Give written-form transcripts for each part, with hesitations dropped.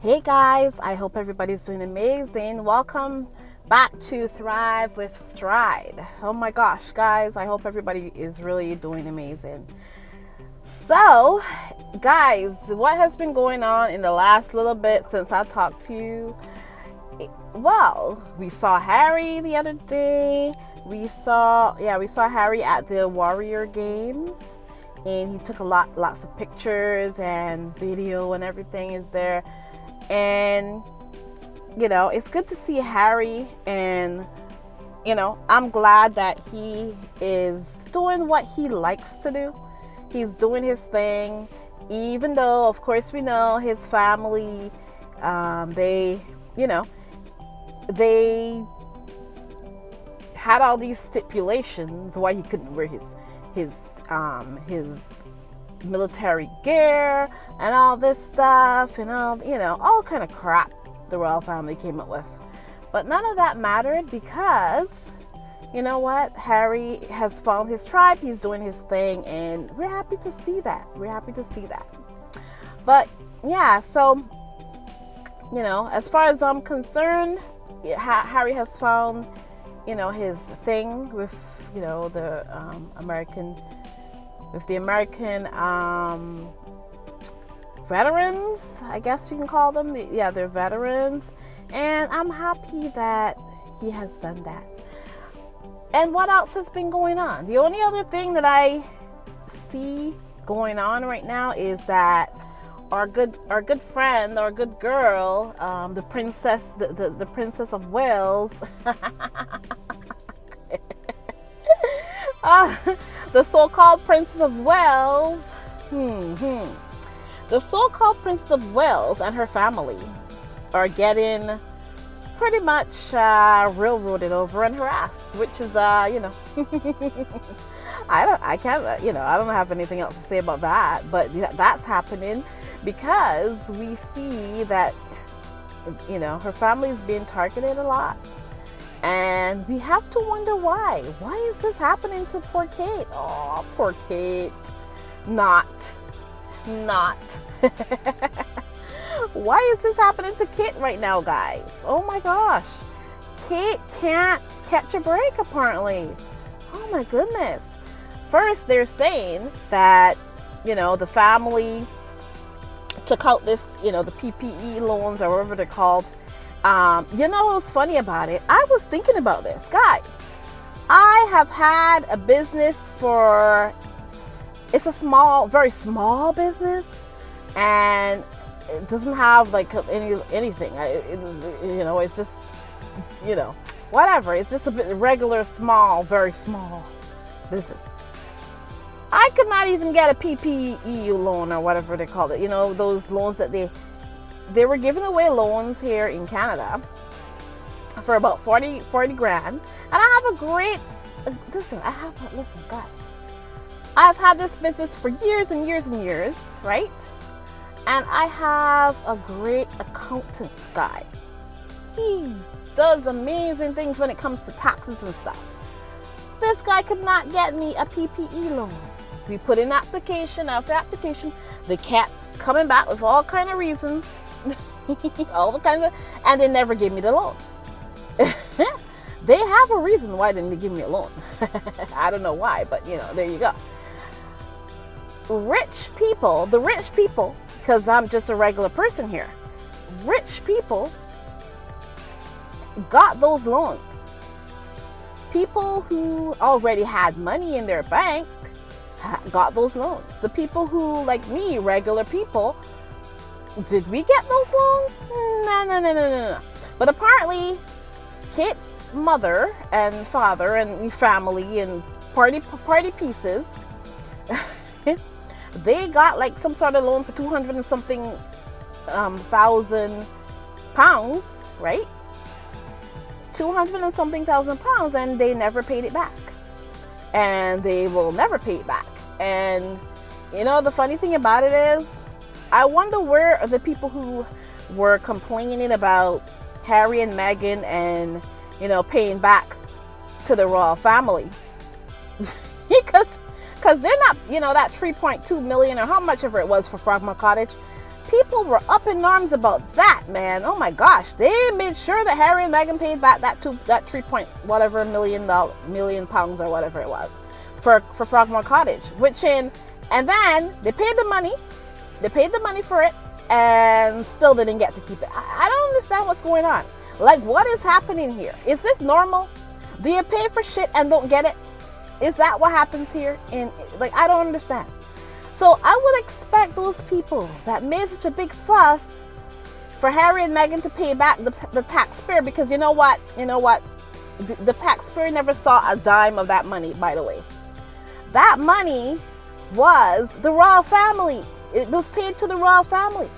Hey guys, I hope everybody's doing amazing. Welcome back to Thrive with Stride. Oh my gosh, guys, I hope everybody is really doing amazing. So, guys, what has been going on in the last little bit since I talked to you? Well, we saw Harry the other day. We saw Harry at the Warrior Games, and he took lots of pictures and video and everything is there. And it's good to see Harry, and I'm glad that he is doing what he likes to do. He's doing his thing, even though of course we know his family, they had all these stipulations why he couldn't wear his military gear and all this stuff and all kind of crap the royal family came up with. But none of that mattered, because you know what, Harry has found his tribe, he's doing his thing, and we're happy to see that. But yeah, so as far as I'm concerned, Harry has found his thing with the American veterans, I guess you can call them. They're veterans, and I'm happy that he has done that. And what else has been going on? The only other thing that I see going on right now is that our good friend, our good girl, the princess of Wales, the so-called Princess of Wales, the so-called Princess of Wales and her family are getting pretty much railroaded over and harassed, which is I don't have anything else to say about that, but that's happening because we see that her family is being targeted a lot. And we have to wonder why. Why is this happening to poor Kate? Oh, poor Kate. Not. Why is this happening to Kate right now, guys? Oh my gosh. Kate can't catch a break, apparently. Oh my goodness. First, they're saying that, the family took out this, the PPE loans or whatever they're called. What's funny about it? I was thinking about this, guys. I have had a business it's a very small business, and it doesn't have like anything. It's just, whatever. It's just a regular, very small business. I could not even get a PPE loan or whatever they call it. Those loans that they were giving away loans here in Canada for about 40 grand. And I have a great, listen guys, I've had this business for years and years and years, right? And I have a great accountant guy. He does amazing things when it comes to taxes and stuff. This guy could not get me a PPE loan. We put in application after application. They kept coming back with all kind of reasons. And they never gave me the loan. They have a reason why didn't they give me a loan. I don't know why, but there you go. The rich people, because I'm just a regular person here, rich people got those loans. People who already had money in their bank got those loans. The people who, like me, regular people, did we get those loans? No. But apparently, Kate's mother and father and family and party pieces, they got like some sort of loan for 200 and something thousand pounds, right? 200 and something thousand pounds, and they never paid it back. And they will never pay it back. And the funny thing about it is, I wonder where are the people who were complaining about Harry and Meghan and, paying back to the royal family. Because they're not, that 3.2 million or how much ever it was for Frogmore Cottage, people were up in arms about that, man. Oh my gosh, they made sure that Harry and Meghan paid back that 3 point whatever million pounds or whatever it was for Frogmore Cottage, and then they paid the money for it, and still didn't get to keep it. I don't understand what's going on. Like, what is happening here? Is this normal? Do you pay for shit and don't get it? Is that what happens here? I don't understand. So I would expect those people that made such a big fuss for Harry and Meghan to pay back the taxpayer, because you know what? The taxpayer never saw a dime of that money, by the way. That money was the royal family. It was paid to the royal family,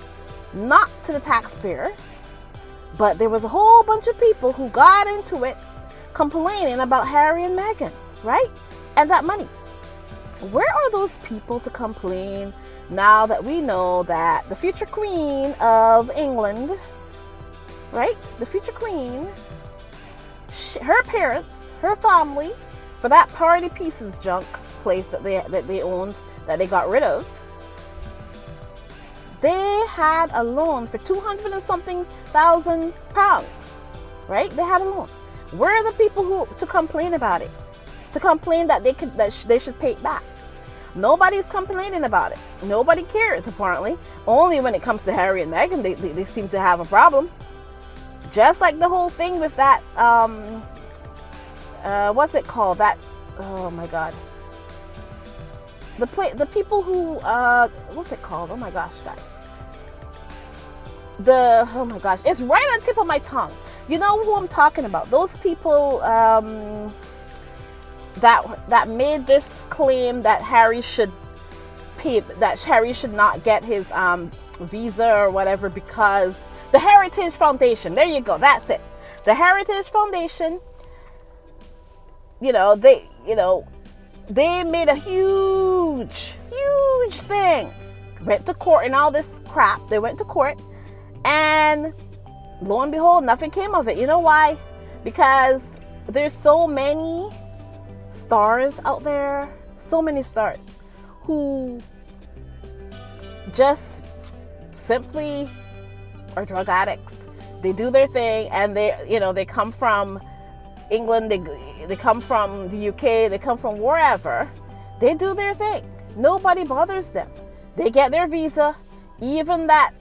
not to the taxpayer. But there was a whole bunch of people who got into it complaining about Harry and Meghan, right? And that money. Where are those people to complain now that we know that the future Queen of England, right? The future Queen, her parents, her family, for that Party Pieces junk place that they owned, that they got rid of, they had a loan for 200 and something thousand pounds, right? They had a loan. Where are the people who to complain about it? To complain that they should pay it back? Nobody's complaining about it. Nobody cares, apparently. Only when it comes to Harry and Meghan, they seem to have a problem. Just like the whole thing with that, what's it called? That, oh my God. The people who, what's it called? Oh my gosh, guys. Oh my gosh, it's right on the tip of my tongue. You know who I'm talking about? Those people, that made this claim that Harry should not get his visa or whatever, because the Heritage Foundation, there you go, that's it. The Heritage Foundation, they made a huge thing. Went to court and all this crap. They went to court, and lo and behold, nothing came of it. You know why? Because there's so many stars out there, so many stars who just simply are drug addicts. They do their thing, and they come from England, they come from the UK, they come from wherever. They do their thing. Nobody bothers them. They get their visa. Even that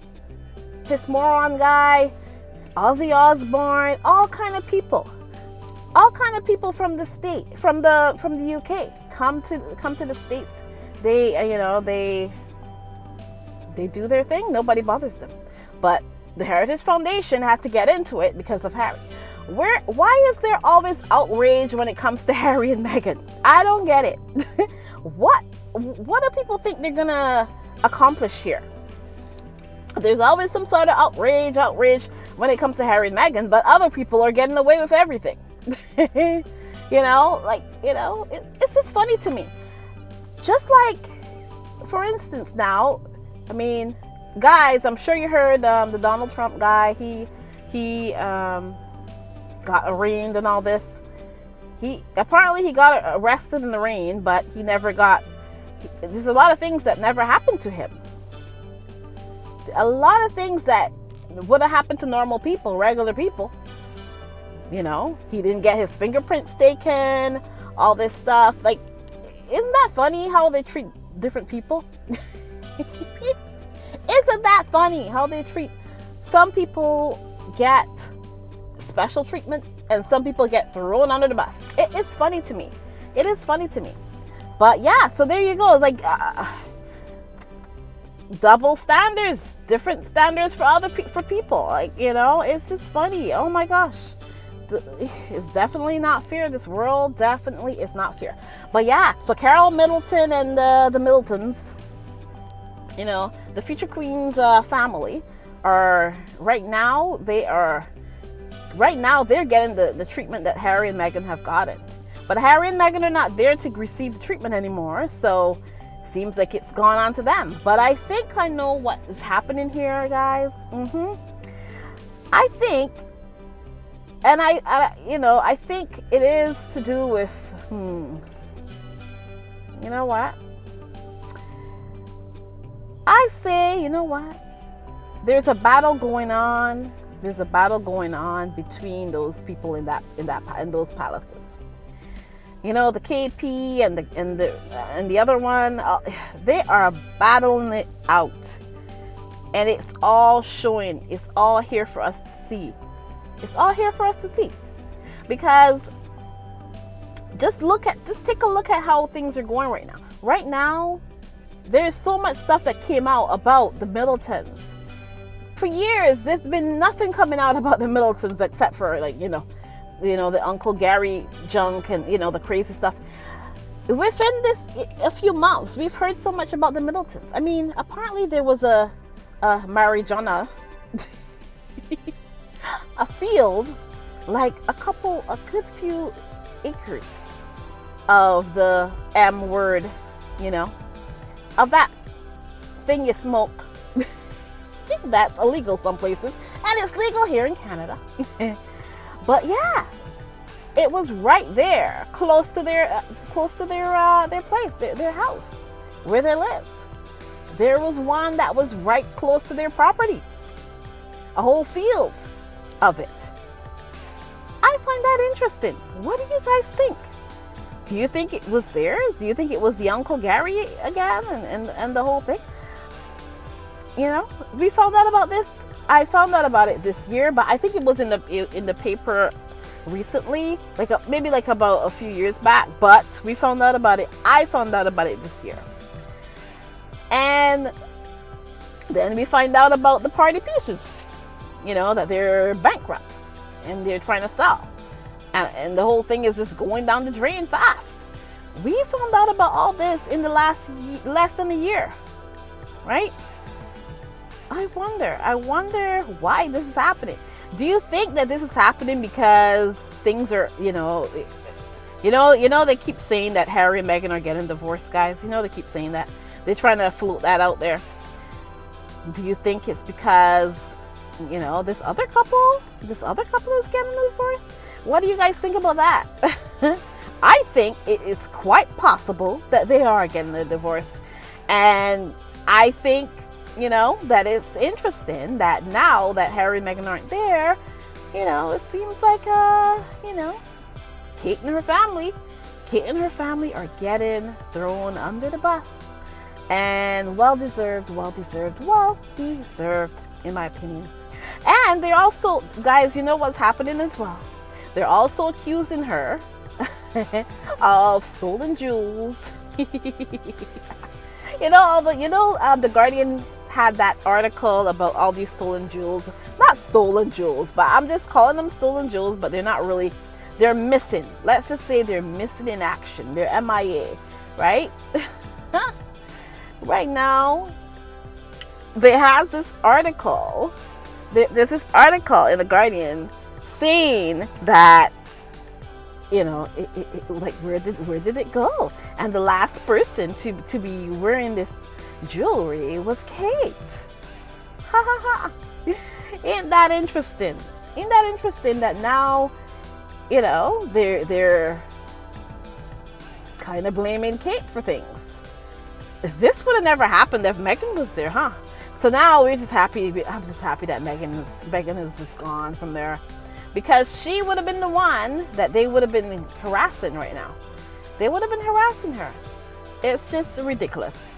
piss moron guy, Ozzy Osbourne, all kind of people from the state, from the UK, come to the States. They do their thing. Nobody bothers them. But the Heritage Foundation had to get into it because of Harry. Why is there always outrage when it comes to Harry and Meghan? I don't get it. What do people think they're gonna accomplish here? There's always some sort of outrage when it comes to Harry and Meghan, but other people are getting away with everything. It's just funny to me. Just like, for instance, now, I mean, guys, I'm sure you heard the Donald Trump guy. He got arraigned and all this. He got arrested in the rain, but he never got. There's a lot of things that never happened to him. A lot of things that would have happened to normal people, regular people. He didn't get his fingerprints taken, all this stuff. Like, isn't that funny how they treat different people? Isn't that funny how they treat some people? Get special treatment, and some people get thrown under the bus. It is funny to me. But yeah, so there you go. Like, double standards, different standards for people. Like, it's just funny. Oh my gosh. It's definitely not fair. This world definitely is not fair. But yeah, so Carol Middleton and the Middletons, the future Queen's family are right now they're getting the treatment that Harry and Meghan have gotten. But Harry and Meghan are not there to receive the treatment anymore, so seems like it's gone on to them. But I think I know what is happening here, guys. I think, and I think it is to do with, you know what? I say, you know what? there's a battle going on. There's a battle going on between those people in those palaces. You know, the KP and the other one, they are battling it out, and it's all showing. It's all here for us to see. It's all here for us to see, because just take a look at how things are going right now. Right now, there's so much stuff that came out about the Middletons. For years, there's been nothing coming out about the Middletons except for, like, the Uncle Gary junk and, the crazy stuff. Within a few months, we've heard so much about the Middletons. I mean, apparently there was a marijuana, a field, like a good few acres of the M word, of that thing you smoke. That's illegal some places, and it's legal here in Canada. But yeah, it was right there, close to their place, their house, where they live. There was one that was right close to their property, a whole field of it. I find that interesting. What do you guys think? Do you think it was theirs? Do you think it was the Uncle Gary again and the whole thing? We found out about this. I found out about it this year, but I think it was in the paper recently, maybe about a few years back. But we found out about it. I found out about it this year, and then we find out about the party pieces. That they're bankrupt and they're trying to sell, and the whole thing is just going down the drain fast. We found out about all this in the less than a year, right? I wonder why this is happening. Do you think that this is happening because things are, they keep saying that Harry and Meghan are getting divorced, guys. They keep saying that. They're trying to float that out there. Do you think it's because, this other couple is getting a divorce? What do you guys think about that? I think it's quite possible that they are getting a divorce. And I think, that it's interesting that now that Harry and Meghan aren't there, it seems like, Kate and her family are getting thrown under the bus. And well deserved, in my opinion. And they're also, guys, what's happening as well? They're also accusing her of stolen jewels. The Guardian had that article about all these stolen jewels. Not stolen jewels, but I'm just calling them stolen jewels, but they're not really. They're missing. Let's just say they're missing in action. They're MIA, right? Right now, they have this article. There's this article in the Guardian saying that, where did it go? And the last person to be wearing this jewelry was Kate. Ha ha ha. Ain't that interesting? That now, they're kind of blaming Kate for things. This would have never happened if Meghan was there, huh? So now I'm just happy that Meghan is just gone from there, because she would have been the one that they would have been harassing right now. They would have been harassing her. It's just ridiculous.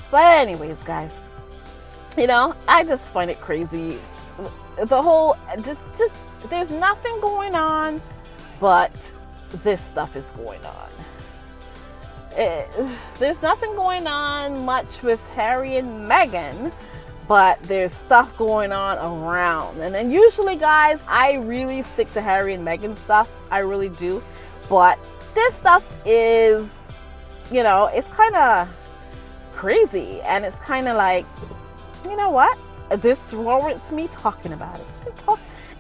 But anyways, guys, I just find it crazy. The whole, just there's nothing going on, but this stuff is going on. There's nothing going on much with Harry and Meghan, but there's stuff going on around. And then usually, guys, I really stick to Harry and Meghan stuff. I really do. But this stuff is, it's kind of crazy. And it's kind of like, you know what? This warrants me talking about it.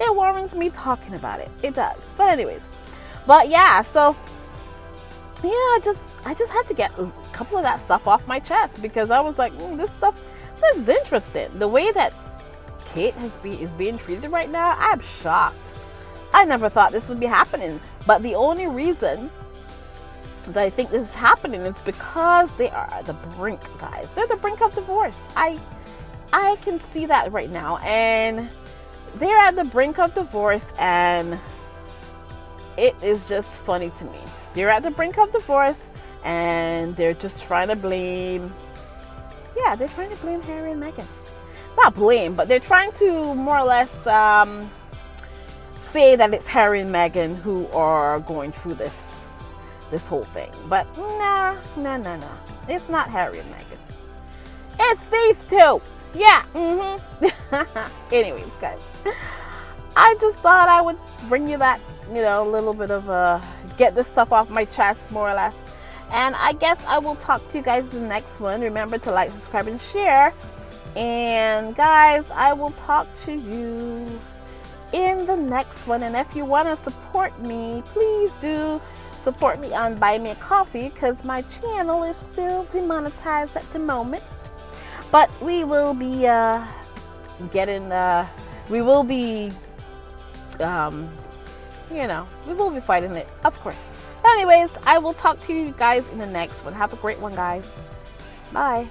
It warrants me talking about it. It does. But anyways. But yeah, so yeah, I just had to get a couple of that stuff off my chest, because I was like, this is interesting. The way that Kate is being treated right now, I'm shocked. I never thought this would be happening. But the only reason that I think this is happening is because they are at the brink, guys. They're at the brink of divorce. I can see that right now, and they're at the brink of divorce, and it is just funny to me. They're at the brink of divorce, and they're just trying to blame, they're trying to blame Harry and Meghan. Not blame, but they're trying to more or less say that it's Harry and Meghan who are going through this whole thing. But no. It's not Harry and Meghan. It's these two. Yeah. Anyways, guys, I just thought I would bring you that, a little bit of get this stuff off my chest, more or less. And I guess I will talk to you guys in the next one. Remember to like, subscribe, and share. And guys, I will talk to you in the next one. And if you want to support me, please do support me on Buy Me a Coffee, because my channel is still demonetized at the moment. But we will be we will be fighting it, of course. Anyways, I will talk to you guys in the next one. Have a great one, guys. Bye.